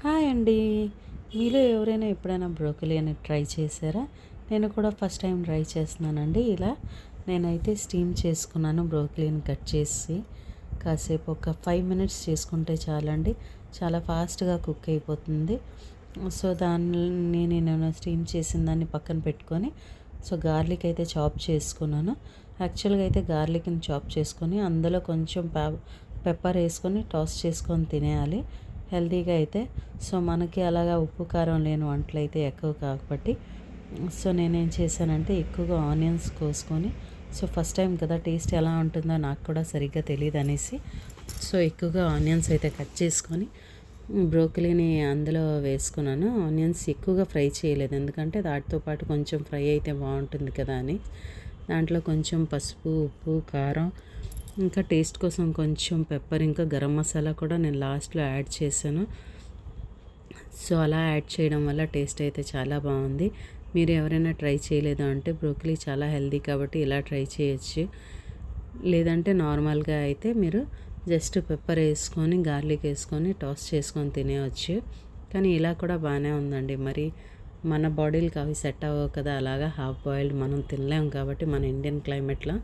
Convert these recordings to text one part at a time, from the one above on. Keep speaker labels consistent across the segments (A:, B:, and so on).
A: Hi అండి. మీలో ఎవరైనా ఎప్పుడైనా బ్రోకలీ అని ట్రై చేశారా? నేను కూడా ఫస్ట్ టైం ట్రై చేస్తున్నానండి. ఇలా నేనైతే స్టీమ్ చేసుకున్నాను బ్రోకలీని కట్ చేసి. కాసేపు ఒక 5 మినిట్స్ చేసుకుంటే చాలండి. చాలా ఫాస్ట్‌గా కుక్ అయిపోతుంది. సో, దాన్ని నేను స్టీమ్ చేసిన దాన్ని పక్కన పెట్టుకొని, సో, గార్లిక్ అయితే చాప్ చేసుకున్నాను. యాక్చువల్‌గా అయితే గార్లిక్‌ని చాప్ చేసుకొని అందులో కొంచెం పెప్పర్ వేసుకొని టాస్ చేసుకొని తినేయాలి. హెల్తీగా అయితే. సో, మనకి అలాగా ఉప్పు కారం లేని వంటలైతే ఎక్కువ కాబట్టి, సో, నేనేం చేశానంటే ఎక్కువగా ఆనియన్స్ కోసుకొని, సో, ఫస్ట్ టైం కదా టేస్ట్ ఎలా ఉంటుందో నాకు కూడా సరిగ్గా తెలీదనేసి, సో, ఎక్కువగా ఆనియన్స్ అయితే కట్ చేసుకొని బ్రోకలీని అందులో వేసుకున్నాను. ఆనియన్స్ ఎక్కువగా ఫ్రై చేయలేదు. ఎందుకంటే వాటితో పాటు కొంచెం ఫ్రై అయితే బాగుంటుంది కదా అని. దాంట్లో కొంచెం పసుపు, ఉప్పు, కారం, ఇంకా టేస్ట్ కోసం కొంచెం పెప్పర్, ఇంకా గరం మసాలా కూడా నేను లాస్ట్లో యాడ్ చేశాను. సో, అలా యాడ్ చేయడం వల్ల టేస్ట్ అయితే చాలా బాగుంది. మీరు ఎవరైనా ట్రై చేయలేదు అంటే బ్రోకలీ చాలా హెల్తీ కాబట్టి ఇలా ట్రై చేయొచ్చు. లేదంటే నార్మల్గా అయితే మీరు జస్ట్ పెప్పర్ వేసుకొని గార్లిక్ వేసుకొని టాస్ చేసుకొని తినేయచ్చు. కానీ ఇలా కూడా బాగానే ఉందండి. మరి మన బాడీలకి అవి సెట్ అవ్వవు కదా, అలాగా హాఫ్ బాయిల్డ్ మనం తినలేము కాబట్టి మన ఇండియన్ క్లైమేట్లో.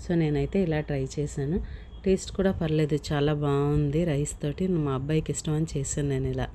A: సో, నేనైతే ఇలా ట్రై చేశాను. టేస్ట్ కూడా పర్లేదు, చాలా బాగుంది. రైస్ తోటి మా అబ్బాయికి ఇష్టం అని చేశాను నేను ఇలా.